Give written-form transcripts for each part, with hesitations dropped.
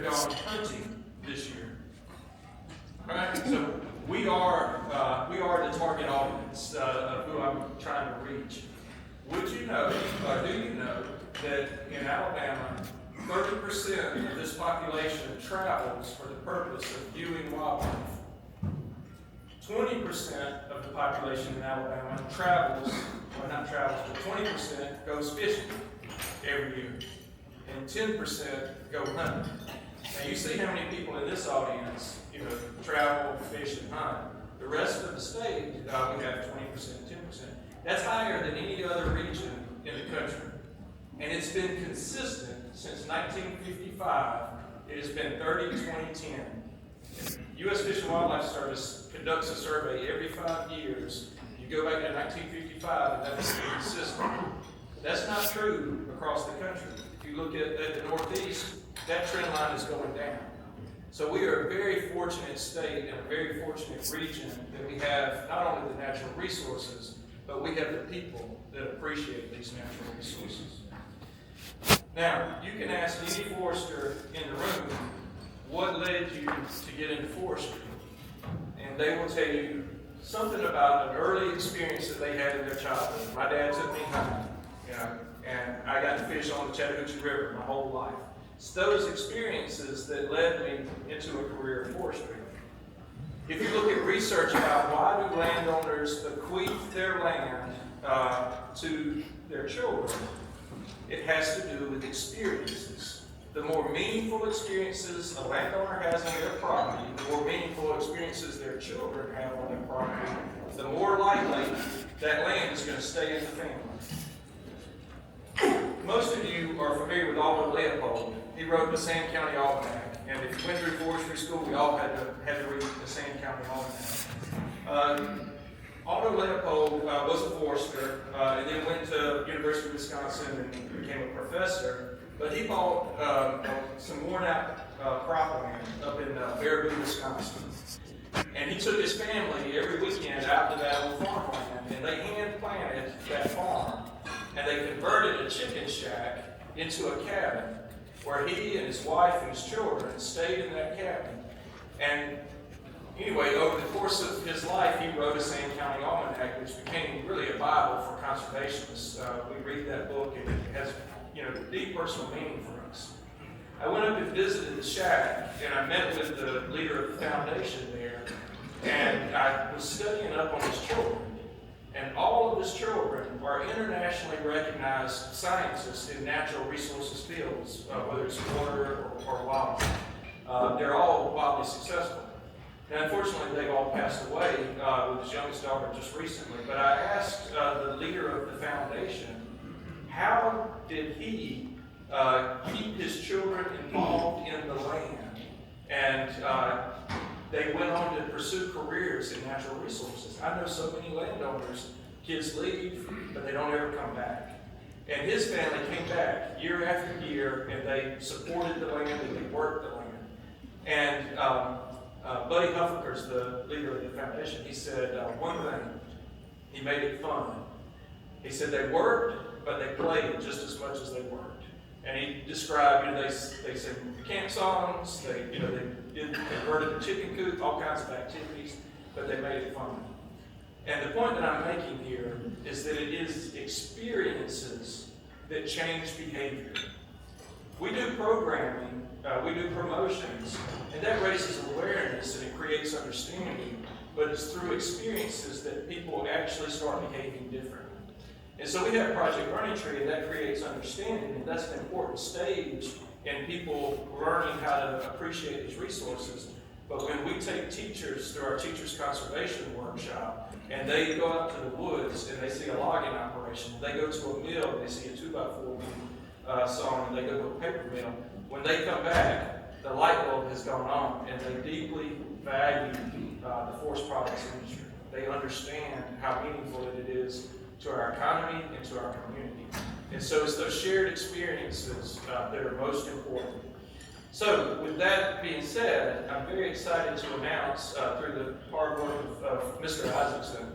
gone hunting this year. Right? So we are the target audience of who I'm trying to reach. Would you know, or do you know, that in Alabama, 30% of this population travels for the purpose of viewing wildlife? 20% of the population in Alabama travels, or not travels, but 20% goes fishing every year, and 10% go hunting. Now you see how many people in this audience, travel, fish, and hunt. The rest of the state, we have 20%, 10%. That's higher than any other region in the country. And it's been consistent since 1955. It has been 30, 20, 10. U.S. Fish and Wildlife Service conducts a survey every 5 years. You go back to 1955, and that's been consistent. That's not true across the country. If you look at the Northeast, that trend line is going down. So we are a very fortunate state and a very fortunate region that we have not only the natural resources, but we have the people that appreciate these natural resources. Now, you can ask any forester in the room, what led you to get into forestry? And they will tell you something about an early experience that they had in their childhood. My dad took me hunting, and I got to fish on the Chattahoochee River my whole life. It's those experiences that led me into a career in forestry. If you look at research about why do landowners bequeath their land to their children, it has to do with experiences. The more meaningful experiences a landowner has on their property, the more meaningful experiences their children have on their property, the more likely that land is going to stay in the family. Most of you are familiar with Aldo Leopold. He wrote the Sand County Almanac, and if you went through forestry school, we all had to read the Sand County Almanac. Aldo Leopold was a forester, and then went to University of Wisconsin and became a professor. But he bought some worn-out cropland up in Baraboo, Wisconsin, and he took his family every weekend out to that old farmland, and they hand-planted that farm, and they converted a chicken shack into a cabin, where he and his wife and his children stayed in that cabin. And anyway, over the course of his life, he wrote a Sand County Almanac, which became really a Bible for conservationists. We read that book, and it has deep personal meaning for us. I went up and visited the shack, and I met with the leader of the foundation there, and I was studying up on his children. And all of his children are internationally recognized scientists in natural resources fields, whether it's water or wildlife. They're all wildly successful. And unfortunately, they've all passed away, with his youngest daughter just recently. But I asked the leader of the foundation, how did he keep his children involved in the land? And they went on to pursue careers in natural resources. I know so many landowners, kids leave, but they don't ever come back. And his family came back year after year, and they supported the land and they worked the land. And Buddy Huffaker's the leader of the foundation. He said one thing, he made it fun. He said they worked, but they played just as much as they worked. And he described, they sang camp songs, they converted the chicken coop, all kinds of activities, but they made it fun. And the point that I'm making here is that it is experiences that change behavior. We do programming, we do promotions, and that raises awareness and it creates understanding, but it's through experiences that people actually start behaving differently. And so we have Project Learning Tree, and that creates understanding, and that's an important stage in people learning how to appreciate these resources. But when we take teachers through our Teachers Conservation Workshop, and they go out to the woods and they see a logging operation, they go to a mill and they see a 2x4 sawn, and they go to a paper mill, when they come back, the light bulb has gone on, and they deeply value the forest products industry. They understand how meaningful it is to our economy and to our community. And so it's those shared experiences that are most important. So with that being said, I'm very excited to announce through the hard work of Mr. Isaacson,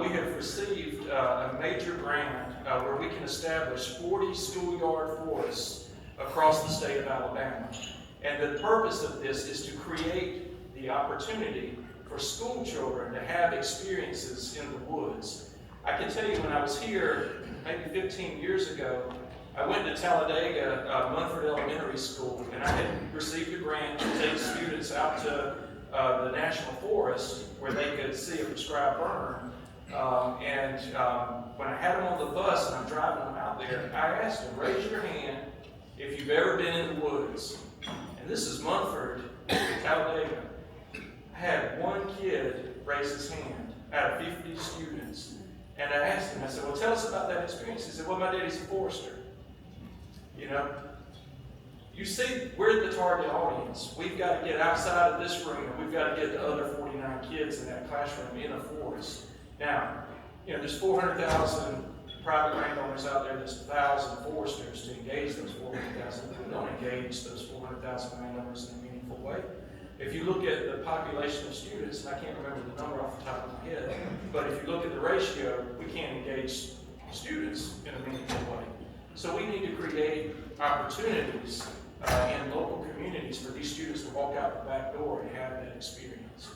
we have received a major grant where we can establish 40 schoolyard forests across the state of Alabama. And the purpose of this is to create the opportunity for school children to have experiences in the woods. I can tell you when I was here, maybe 15 years ago, I went to Talladega, Munford Elementary School, and I had received a grant to take students out to the National Forest where they could see a prescribed burn. When I had them on the bus and I'm driving them out there, I asked them, raise your hand if you've ever been in the woods. And this is Munford, Talladega. I had one kid raise his hand out of 50 students. And I asked him, I said, well, tell us about that experience. He said, well, my daddy's a forester. You know, you see, we're the target audience. We've got to get outside of this room, and we've got to get the other 49 kids in that classroom in a forest. Now, you know, there's 400,000 private landowners out there, there's 1,000 foresters to engage those 400,000. We don't engage those 400,000 landowners in a meaningful way. If you look at the population of students, and I can't remember the number off the top of my head, but if you look at the ratio, we can't engage students in a meaningful way. So we need to create opportunities in local communities for these students to walk out the back door and have that experience.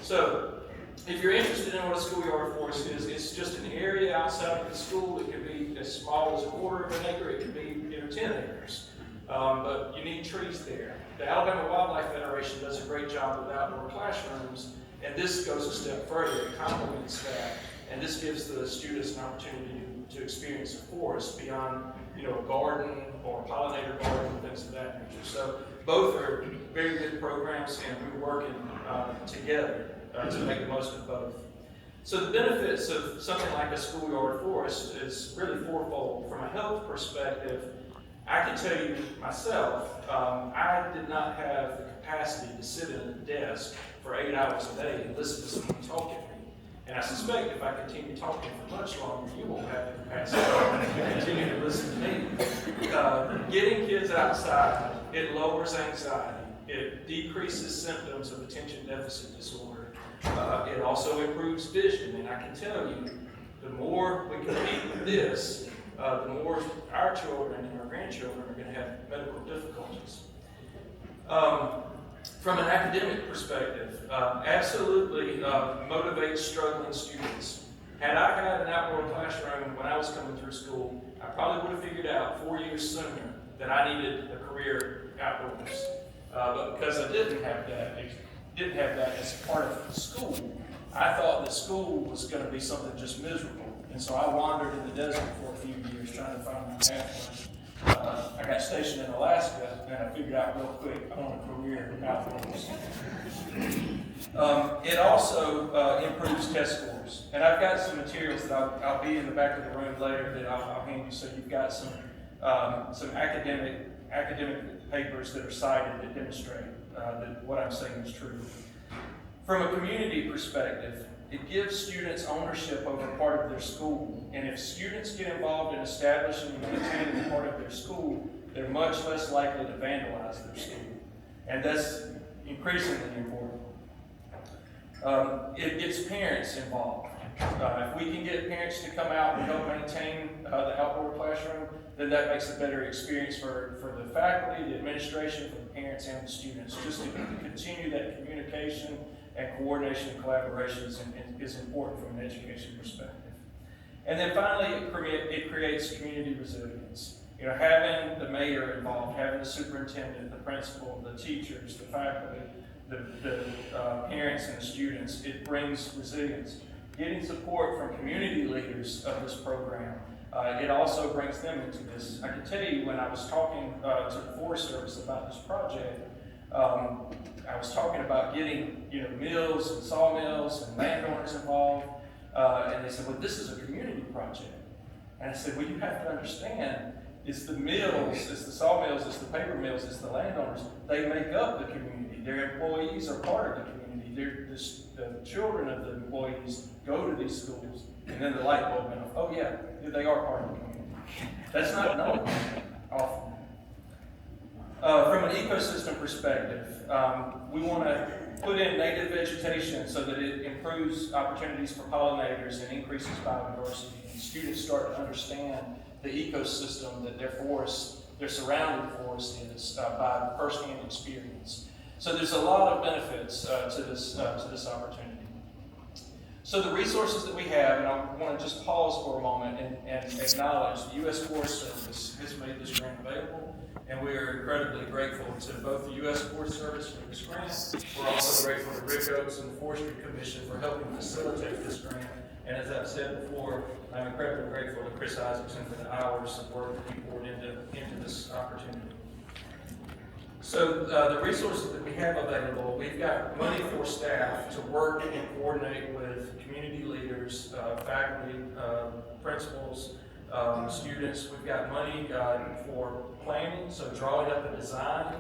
So if you're interested in what a schoolyard forest is, it's just an area outside of the school. It can be as small as 1/4 of an acre. It can be 10 acres. But you need trees there. The Alabama Wildlife Federation does a great job with outdoor classrooms, and this goes a step further. It complements that, and this gives the students an opportunity to experience a forest beyond, you know, a garden or a pollinator garden and things of that nature. So both are very good programs, and we're working together to make the most of both. So the benefits of something like a schoolyard forest is really fourfold. From a health perspective, I can tell you myself, I did not have the capacity to sit at a desk for 8 hours a day and listen to someone talk at me. And I suspect if I continue talking for much longer, you won't have the capacity to continue to listen to me. Getting kids outside, it lowers anxiety. It decreases symptoms of attention deficit disorder. It also improves vision. And I can tell you, the more we compete with this, the more our children and our grandchildren are going to have medical difficulties. From an academic perspective, absolutely motivates struggling students. Had I had an outdoor classroom when I was coming through school, I probably would have figured out 4 years sooner that I needed a career outdoors. But because I didn't have that as part of school, I thought that school was going to be something just miserable. And so I wandered in the desert for a few years trying to find my pathway. I got stationed in Alaska, and I figured out real quick I want a career outdoors. It also improves test scores. And I've got some materials that I'll be in the back of the room later that I'll hand you, so you've got some academic papers that are cited that demonstrate that what I'm saying is true. From a community perspective, it gives students ownership over part of their school. And if students get involved in establishing and maintaining part of their school, they're much less likely to vandalize their school. And that's increasingly important. It gets parents involved. If we can get parents to come out and help maintain the outdoor classroom, then that makes a better experience for the faculty, the administration, for the parents, and the students. Just to continue that communication and coordination and collaboration is important from an education perspective. And then finally, it creates community resilience. You know, having the mayor involved, having the superintendent, the principal, the teachers, the faculty, the parents and the students, it brings resilience. Getting support from community leaders of this program, it also brings them into this. I can tell you when I was talking to the Forest Service about this project, I was talking about getting, you know, mills and sawmills and landowners involved, and they said, well, this is a community project. And I said, well, you have to understand, it's the mills, it's the sawmills, it's the paper mills, it's the landowners. They make up the community. Their employees are part of the community. The children of the employees go to these schools, and then the light bulb went off. Oh yeah, they are part of the community. That's not known often. From an ecosystem perspective, we want to put in native vegetation so that it improves opportunities for pollinators and increases biodiversity. And students start to understand the ecosystem that their forests their surrounding forest is by firsthand experience. So there's a lot of benefits to this opportunity. So the resources that we have, and I want to just pause for a moment and acknowledge the U.S. Forest Service has made this grant available, and we are incredibly grateful to both the U.S. Forest Service for this grant. We're also grateful to Rick Oaks and the Forestry Commission for helping facilitate this grant. And as I've said before, I'm incredibly grateful to Chris Isaacson for the hours of work that he poured into this opportunity. So the resources that we have available, we've got money for staff to work and coordinate with community leaders, faculty, principals, students. We've got money for planning, so drawing up a design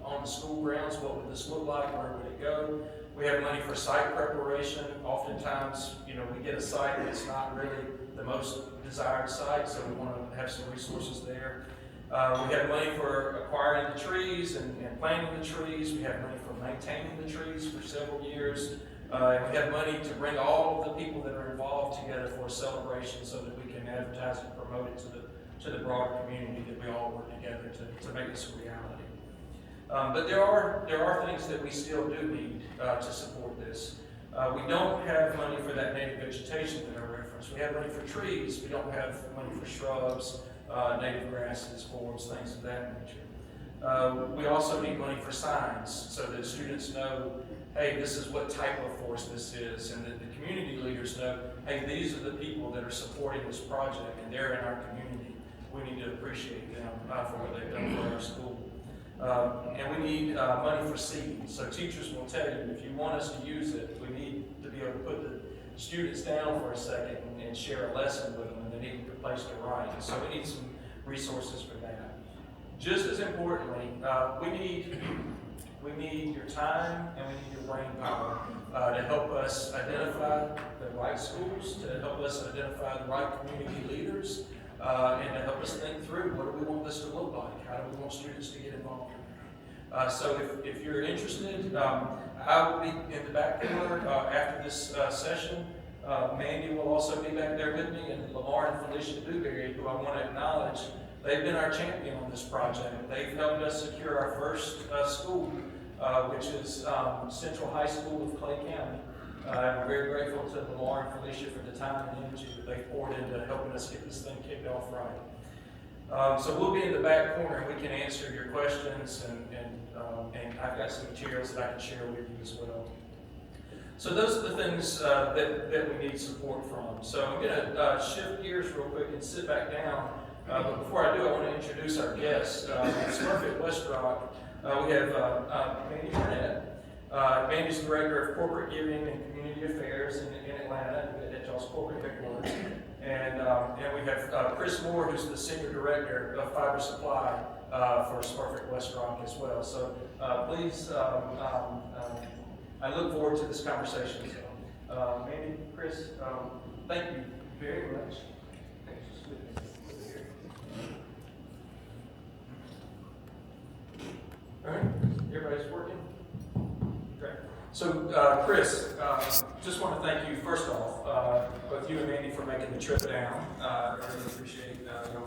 on the school grounds. What would this look like? Where would it go? We have money for site preparation. Oftentimes, we get a site that's not really the most desired site, so we want to have some resources there. We have money for acquiring the trees and planting the trees. We have money for maintaining the trees for several years. And we have money to bring all of the people that are involved together for a celebration so that we can advertise and promote it to the broader community, that we all work together to make this a reality. But there are things that we still do need to support this. We don't have money for that native vegetation that I referenced. We have money for trees. We don't have money for shrubs, native grasses, forbs, things of that nature. We also need money for signs so that students know, hey, this is what type of forest this is, and that the community leaders know, hey, these are the people that are supporting this project, and they're in our community. We need to appreciate them for what they've done for our school. And we need money for seed. So teachers will tell you, if you want us to use it, we need to be able to put the students down for a second and share a lesson with them, and they need a place to write. And so we need some resources for that. Just as importantly, we need your time and we need your brain power to help us identify the right schools, to help us identify the right community leaders, and to help us think through what do we want this to look like? How do we want students to get involved in that? So if you're interested, I will be in the back corner after this session. Mandy will also be back there with me, and Lamar and Felicia Dewberry, who I want to acknowledge. They've been our champion on this project. They've helped us secure our first school, which is Central High School of Clay County. I'm very grateful to Lamar and Felicia for the time and energy that they poured into helping us get this thing kicked off right. So we'll be in the back corner and we can answer your questions, and I've got some materials that I can share with you as well. So those are the things that we need support from. So I'm going to shift gears real quick and sit back down. But before I do, I want to introduce our guests. Smurfit West Rock, we have Mandy Burnett. Mandy's the Director of Corporate Giving and Community Affairs in Atlanta at y'all's corporate headquarters. And we have Chris Moore, who's the Senior Director of Fiber Supply for Smurfit West Rock as well. So please, I look forward to this conversation. So, Mandy, Chris, thank you very much. All right, everybody's working? Great. So, Chris, just want to thank you, first off, both you and Mandy for making the trip down. I really appreciate your